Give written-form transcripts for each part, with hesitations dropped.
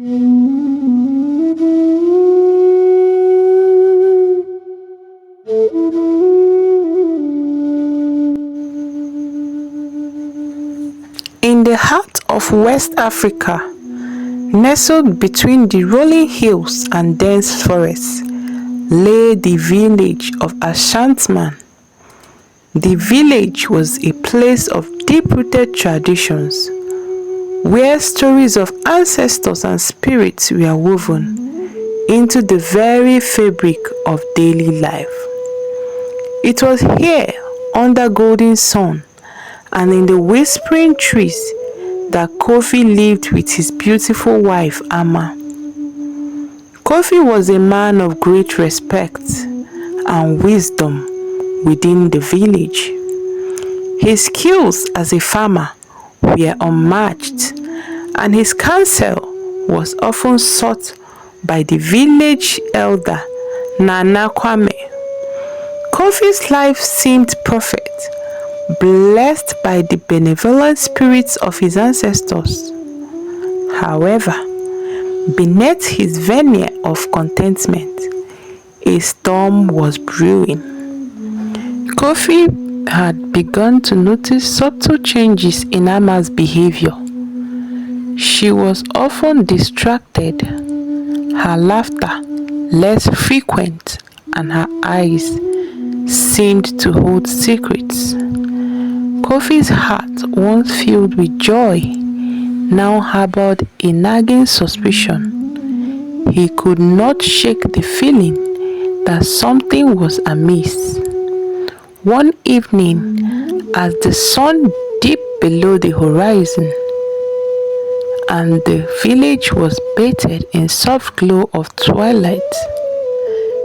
In the heart of West Africa, nestled between the rolling hills and dense forests, lay the village of Enchanted. The village was a place of deep-rooted traditions, where stories of ancestors and spirits were woven into the very fabric of daily life. It was here, under golden sun and in the whispering trees, that Kofi lived with his beautiful wife, Amma. Kofi was a man of great respect and wisdom within the village. His skills as a farmer were unmatched, and his counsel was often sought by the village elder, Nana Kwame. Kofi's life seemed perfect, blessed by the benevolent spirits of his ancestors. However, beneath his veneer of contentment, a storm was brewing. Kofi had begun to notice subtle changes in Amma's behavior. She was often distracted, her laughter less frequent, and her eyes seemed to hold secrets. Kofi's heart, once filled with joy, now harbored a nagging suspicion. He could not shake the feeling that something was amiss. One evening, as the sun dipped below the horizon and the village was bathed in soft glow of twilight,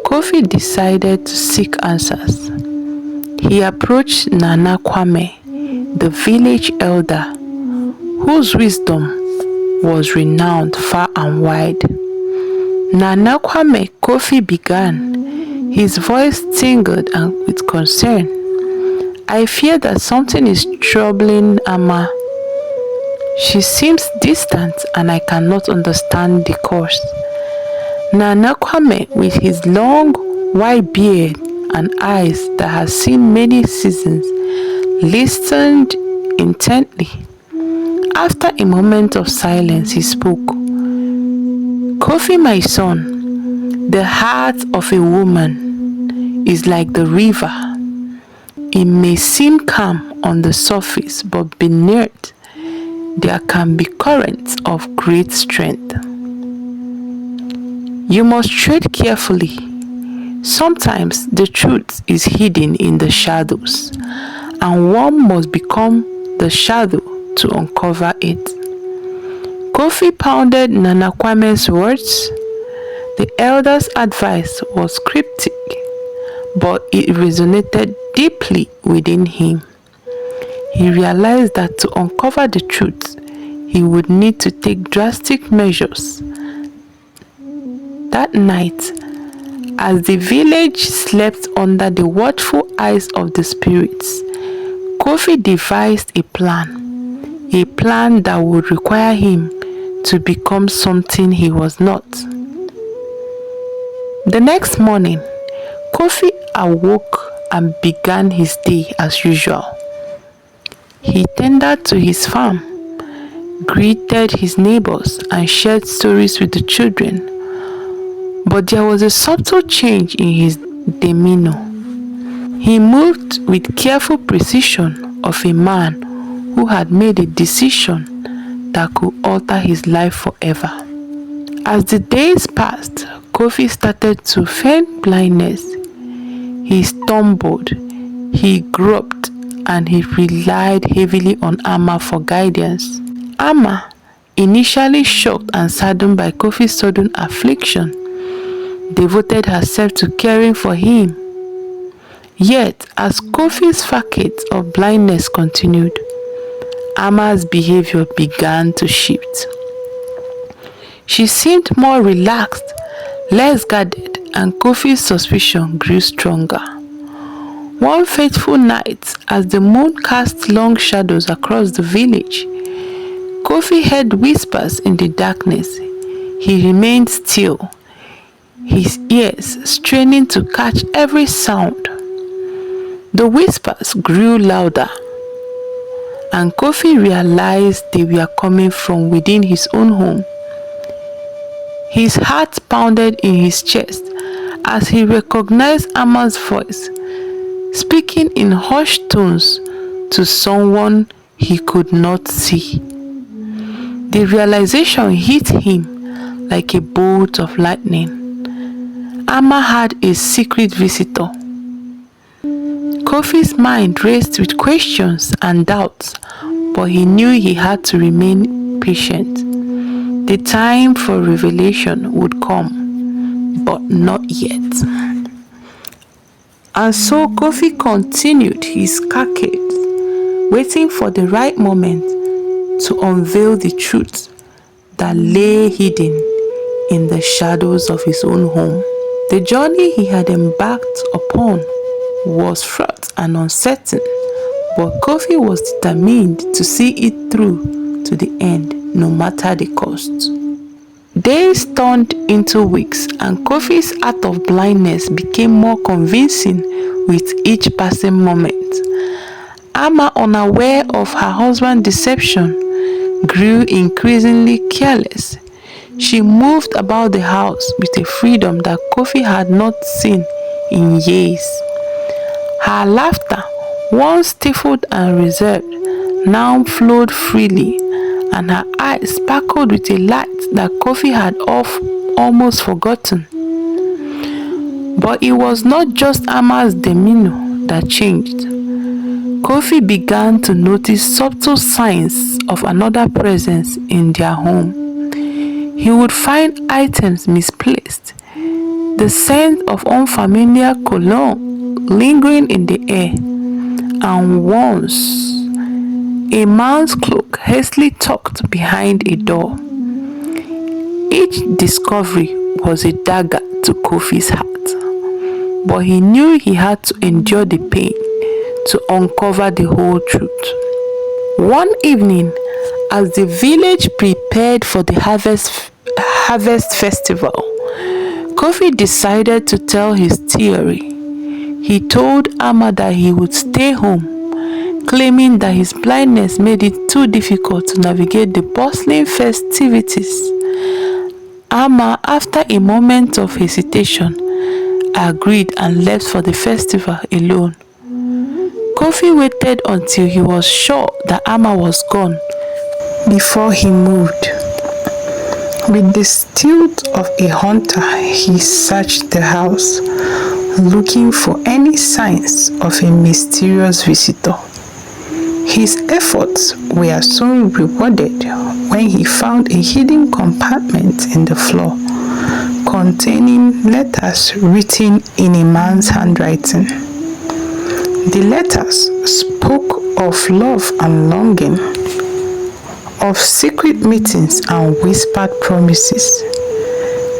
Kofi decided to seek answers. He approached Nana Kwame, the village elder, whose wisdom was renowned far and wide. Nana Kwame, Kofi began, his voice tingled and with concern. I fear that something is troubling Amma. She seems distant and I cannot understand the cause. Nana Kwame, with his long, white beard and eyes that had seen many seasons, listened intently. After a moment of silence, he spoke. Kofi, my son, the heart of a woman is like the river. It may seem calm on the surface, but beneath there can be currents of great strength. You must tread carefully. Sometimes the truth is hidden in the shadows, and one must become the shadow to uncover it. Kofi pounded Nana Kwame's words. The elder's advice was cryptic, but it resonated deeply within him. He realized that to uncover the truth, he would need to take drastic measures. That night, as the village slept under the watchful eyes of the spirits, Kofi devised a plan that would require him to become something he was not. The next morning, Kofi awoke and began his day as usual. He tended to his farm, greeted his neighbors, and shared stories with the children. But there was a subtle change in his demeanor. He moved with careful precision of a man who had made a decision that could alter his life forever. As the days passed, Kofi started to feign blindness. He stumbled, he groped, and he relied heavily on Amma for guidance. Amma, initially shocked and saddened by Kofi's sudden affliction, devoted herself to caring for him. Yet, as Kofi's facet of blindness continued, Amma's behavior began to shift. She seemed more relaxed, less guarded, and Kofi's suspicion grew stronger. One fateful night, as the moon cast long shadows across the village, Kofi heard whispers in the darkness. He remained still, his ears straining to catch every sound. The whispers grew louder, and Kofi realized they were coming from within his own home. His heart pounded in his chest as he recognized Ama's voice, speaking in hushed tones to someone he could not see. The realization hit him like a bolt of lightning. Ama had a secret visitor. Kofi's mind raced with questions and doubts, but he knew he had to remain patient. The time for revelation would come, but not yet. And so Kofi continued his cascade, waiting for the right moment to unveil the truth that lay hidden in the shadows of his own home. The journey he had embarked upon was fraught and uncertain, but Kofi was determined to see it through to the end, no matter the cost. Days turned into weeks, and Kofi's art of blindness became more convincing with each passing moment. Ama, unaware of her husband's deception, grew increasingly careless. She moved about the house with a freedom that Kofi had not seen in years. Her laughter, once stifled and reserved, now flowed freely, and her eyes sparkled with a light that Kofi had almost forgotten. But it was not just Ama's demeanor that changed. Kofi began to notice subtle signs of another presence in their home. He would find items misplaced, the scent of unfamiliar cologne lingering in the air, and once a man's cloak hastily tucked behind a door. Each discovery was a dagger to Kofi's heart, but he knew he had to endure the pain to uncover the whole truth. One evening, as the village prepared for the harvest festival, Kofi decided to tell his theory. He told Ama that he would stay home, claiming that his blindness made it too difficult to navigate the bustling festivities. Ama, after a moment of hesitation, agreed and left for the festival alone. Kofi waited until he was sure that Ama was gone before he moved. With the stealth of a hunter, he searched the house, looking for any signs of a mysterious visitor. His efforts were soon rewarded when he found a hidden compartment in the floor containing letters written in a man's handwriting. The letters spoke of love and longing, of secret meetings and whispered promises.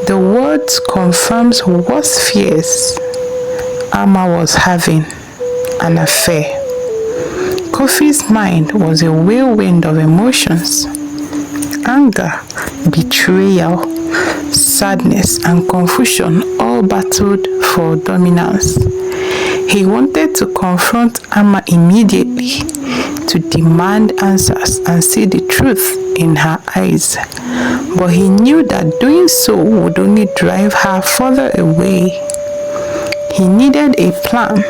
The words confirms what fears Ama was having, an affair. Kofi's mind was a whirlwind of emotions: anger, betrayal, sadness, and confusion all battled for dominance. He wanted to confront Ama immediately, to demand answers and see the truth in her eyes, but he knew that doing so would only drive her further away. He needed a plan,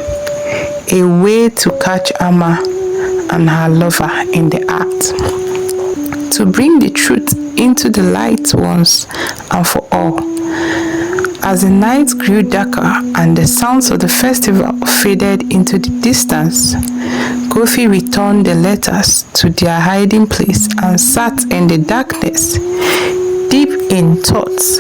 a way to catch Ama and her lover in the act, to bring the truth into the light once and for all. As the night grew darker and the sounds of the festival faded into the distance, Kofi returned the letters to their hiding place and sat in the darkness, deep in thoughts.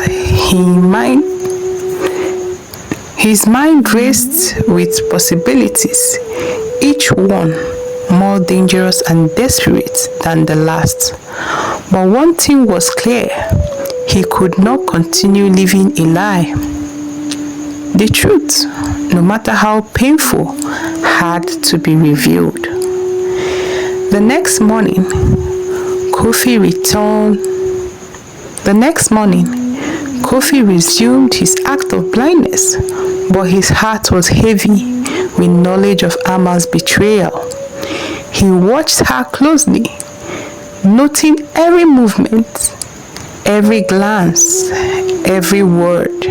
His mind raced with possibilities, each one more dangerous and desperate than the last. But one thing was clear: he could not continue living a lie. The truth, no matter how painful, had to be revealed. The next morning, Kofi resumed his act of blindness, but his heart was heavy with knowledge of Ama's betrayal. He watched her closely, noting every movement, every glance, every word.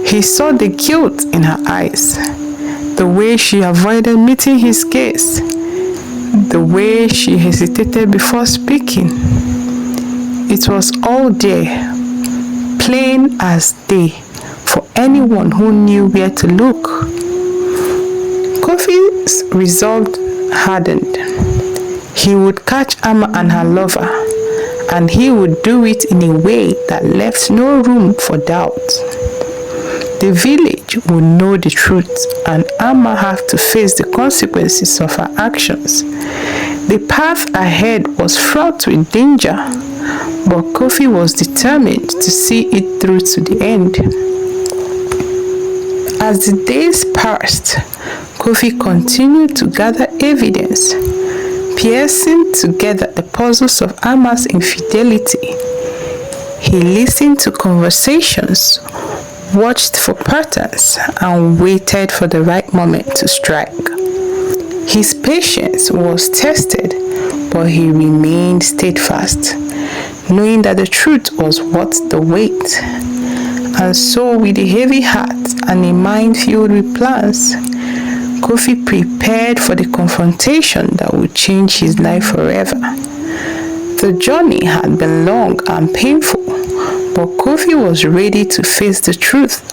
He saw the guilt in her eyes, the way she avoided meeting his gaze, the way she hesitated before speaking. It was all there, plain as day, for anyone who knew where to look. Kofi's resolve hardened. He would catch Ama and her lover, and he would do it in a way that left no room for doubt. The village would know the truth, and Ama have to face the consequences of her actions. The path ahead was fraught with danger, but Kofi was determined to see it through to the end. As the days passed, Kofi continued to gather evidence, piecing together the puzzles of Ama's infidelity. He listened to conversations, watched for patterns, and waited for the right moment to strike. His patience was tested, but he remained steadfast, knowing that the truth was worth the wait. And so, with a heavy heart and a mind filled with plans, Kofi prepared for the confrontation that would change his life forever. The journey had been long and painful, but Kofi was ready to face the truth,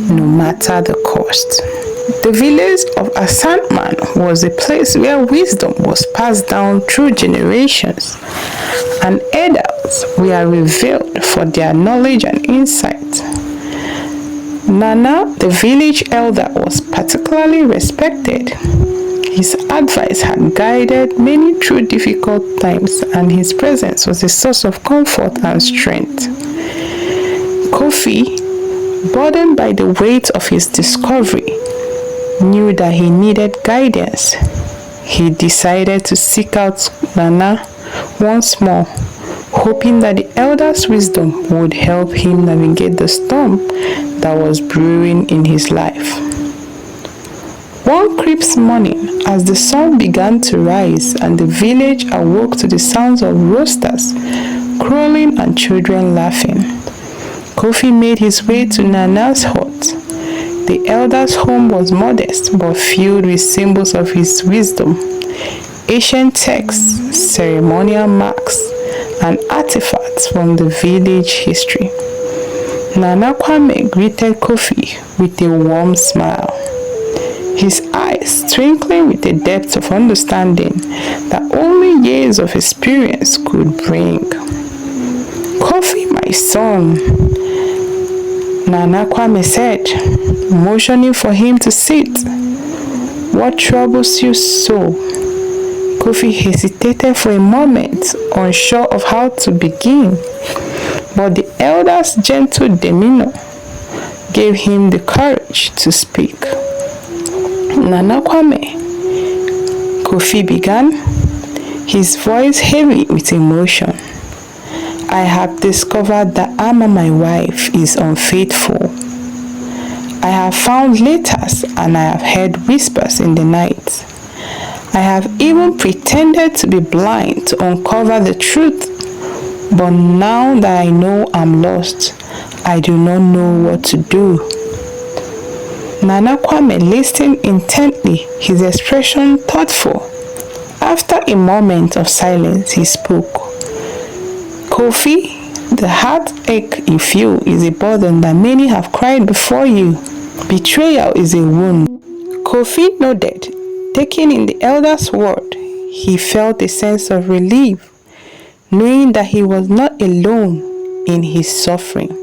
no matter the cost. The village of Asantman was a place where wisdom was passed down through generations, and elders were revered for their knowledge and insight. Nana, the village elder, was particularly respected. His advice had guided many through difficult times, and his presence was a source of comfort and strength. Kofi, burdened by the weight of his discovery, knew that he needed guidance. He decided to seek out Nana once more, hoping that the elder's wisdom would help him navigate the storm that was brewing in his life. One crisp morning, as the sun began to rise and the village awoke to the sounds of roosters crowing and children laughing, Kofi made his way to Nana's hut. The elder's home was modest but filled with symbols of his wisdom, ancient texts, ceremonial marks, and artifacts from the village history. Nana Kwame greeted Kofi with a warm smile, his eyes twinkling with a depth of understanding that only years of experience could bring. "Kofi, my son," Nana Kwame said, motioning for him to sit. "What troubles you so?" Kofi hesitated for a moment, unsure of how to begin, but the elder's gentle demeanor gave him the courage to speak. "Nana Kwame," Kofi began, his voice heavy with emotion, "I have discovered that Ama, my wife, is unfaithful. I have found letters and I have heard whispers in the night. I have even pretended to be blind to uncover the truth, but now that I know I'm lost, I do not know what to do." Nana Kwame listened intently, his expression thoughtful. After a moment of silence, he spoke. "Kofi, the heartache you feel is a burden that many have cried before you. Betrayal is a wound." Kofi nodded. Taking in the elder's word, he felt a sense of relief, knowing that he was not alone in his suffering.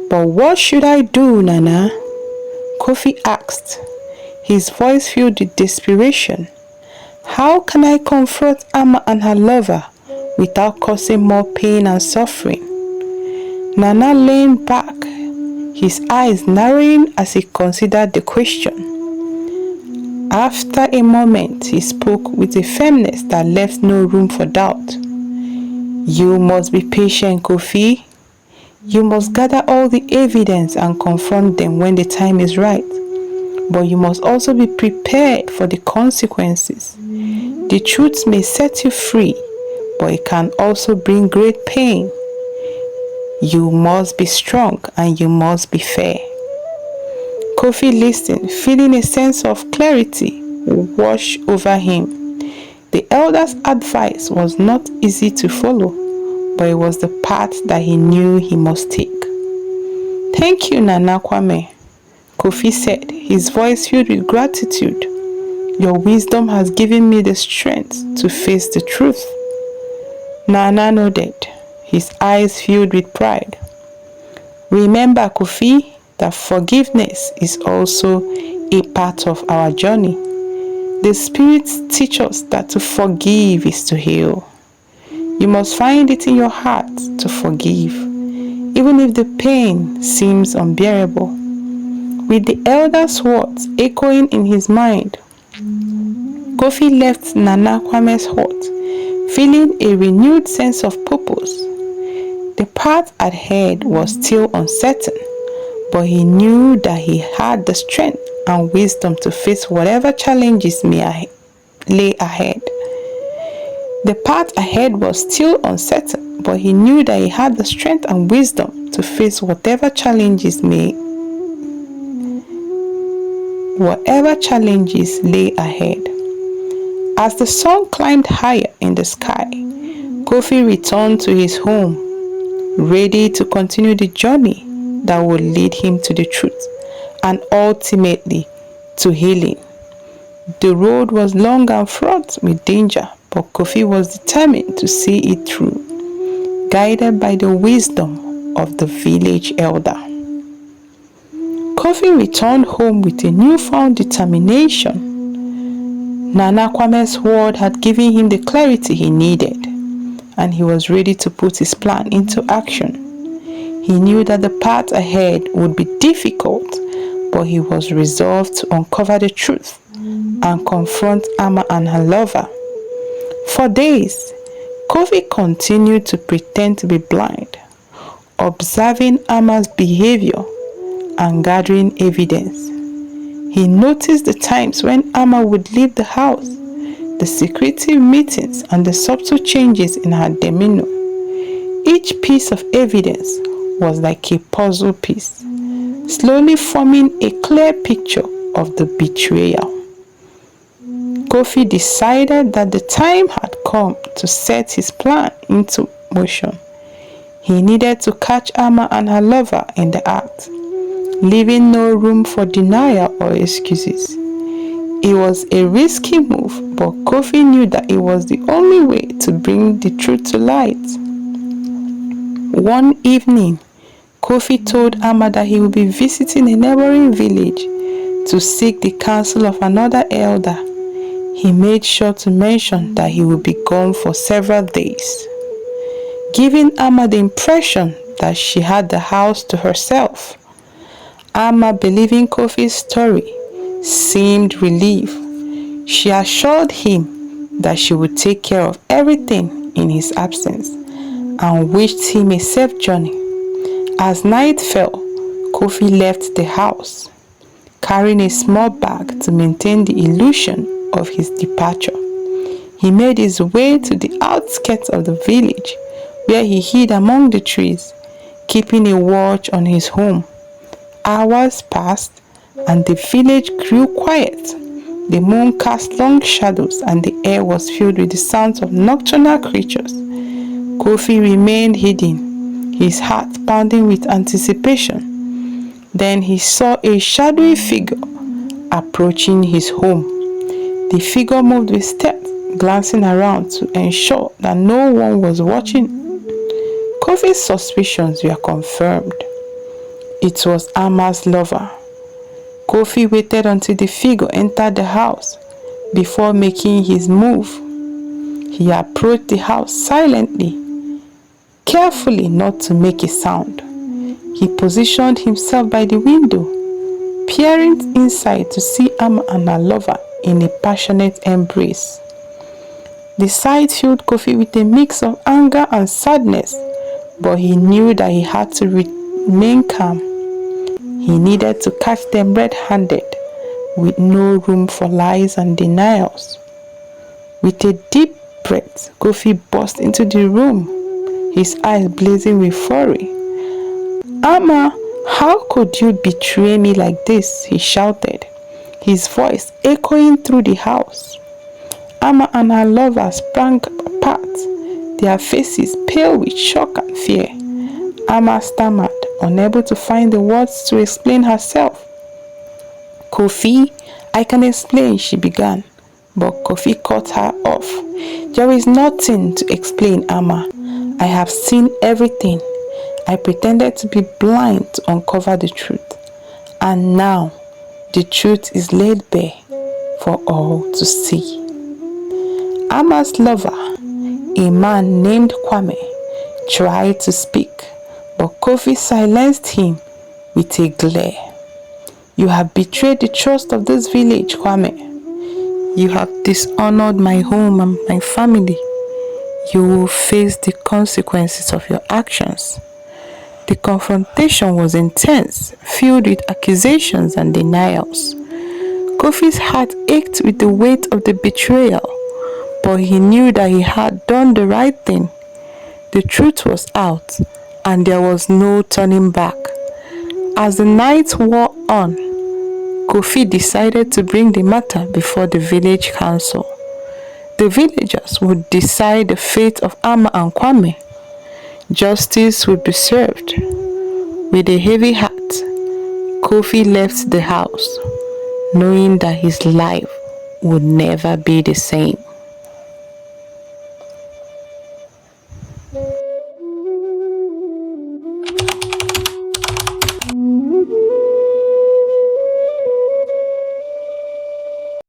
"But what should I do, Nana?" Kofi asked, his voice filled with desperation. "How can I confront Ama and her lover without causing more pain and suffering?" Nana leaned back, his eyes narrowing as he considered the question. After a moment, he spoke with a firmness that left no room for doubt. "You must be patient, Kofi. You must gather all the evidence and confront them when the time is right. But you must also be prepared for the consequences. The truth may set you free, but it can also bring great pain. You must be strong and you must be fair. Kofi listened, feeling a sense of clarity wash over him. The elder's advice was not easy to follow, but it was the path that he knew he must take. "Thank you, Nana Kwame," Kofi said, his voice filled with gratitude. "Your wisdom has given me the strength to face the truth." Nana nodded, his eyes filled with pride. "Remember, Kofi, that forgiveness is also a part of our journey. The spirits teach us that to forgive is to heal. You must find it in your heart to forgive, even if the pain seems unbearable." With the elder's words echoing in his mind, Kofi left Nana Kwame's hut, feeling a renewed sense of purpose. The path ahead was still uncertain, but he knew that he had the strength and wisdom to face whatever challenges may lay ahead. The path ahead was still uncertain, but he knew that he had the strength and wisdom to face whatever challenges lay ahead. As the sun climbed higher in the sky, Kofi returned to his home, ready to continue the journey that would lead him to the truth and ultimately to healing. The road was long and fraught with danger, but Kofi was determined to see it through, guided by the wisdom of the village elder. Kofi returned home with a newfound determination. Nana Kwame's word had given him the clarity he needed, and he was ready to put his plan into action. He knew that the path ahead would be difficult, but he was resolved to uncover the truth and confront Amma and her lover. For days, Kofi continued to pretend to be blind, observing Amma's behavior and gathering evidence. He noticed the times when Amma would leave the house, the secretive meetings, and the subtle changes in her demeanor. Each piece of evidence was like a puzzle piece, slowly forming a clear picture of the betrayal. Kofi decided that the time had come to set his plan into motion. He needed to catch Amma and her lover in the act, leaving no room for denial or excuses. It was a risky move, but Kofi knew that it was the only way to bring the truth to light. One evening, Kofi told Amma that he would be visiting a neighboring village to seek the counsel of another elder. He made sure to mention that he would be gone for several days, giving Amma the impression that she had the house to herself. Amma, believing Kofi's story, seemed relieved. She assured him that she would take care of everything in his absence and wished him a safe journey. As night fell, Kofi left the house, carrying a small bag to maintain the illusion of his departure. He made his way to the outskirts of the village, where he hid among the trees, keeping a watch on his home. Hours passed, and the village grew quiet. The moon cast long shadows, and the air was filled with the sounds of nocturnal creatures. Kofi remained hidden, his heart pounding with anticipation. Then he saw a shadowy figure approaching his home. The figure moved with stealth, glancing around to ensure that no one was watching. Kofi's suspicions were confirmed. It was Amma's lover. Kofi waited until the figure entered the house before making his move. He approached the house silently, carefully not to make a sound. He positioned himself by the window, peering inside to see Amma and her lover in a passionate embrace. The sight filled Kofi with a mix of anger and sadness, but he knew that he had to remain calm. He needed to catch them red-handed, with no room for lies and denials. With a deep breath, Kofi burst into the room, his eyes blazing with fury. "Ama, how could you betray me like this?" he shouted, his voice echoing through the house. Ama and her lover sprang apart, their faces pale with shock and fear. Ama stammered, unable to find the words to explain herself. "Kofi, I can explain," she began, but Kofi cut her off. "There is nothing to explain, Ama. I have seen everything. I pretended to be blind to uncover the truth. And now, the truth is laid bare for all to see." Ama's lover, a man named Kwame, tried to speak, but Kofi silenced him with a glare. "You have betrayed the trust of this village, Kwame. You have dishonored my home and my family. You will face the consequences of your actions." The confrontation was intense, filled with accusations and denials. Kofi's heart ached with the weight of the betrayal, but he knew that he had done the right thing. The truth was out, and there was no turning back. As the night wore on, Kofi decided to bring the matter before the village council. The villagers would decide the fate of Ama and Kwame. Justice would be served. With a heavy heart, Kofi left the house, knowing that his life would never be the same.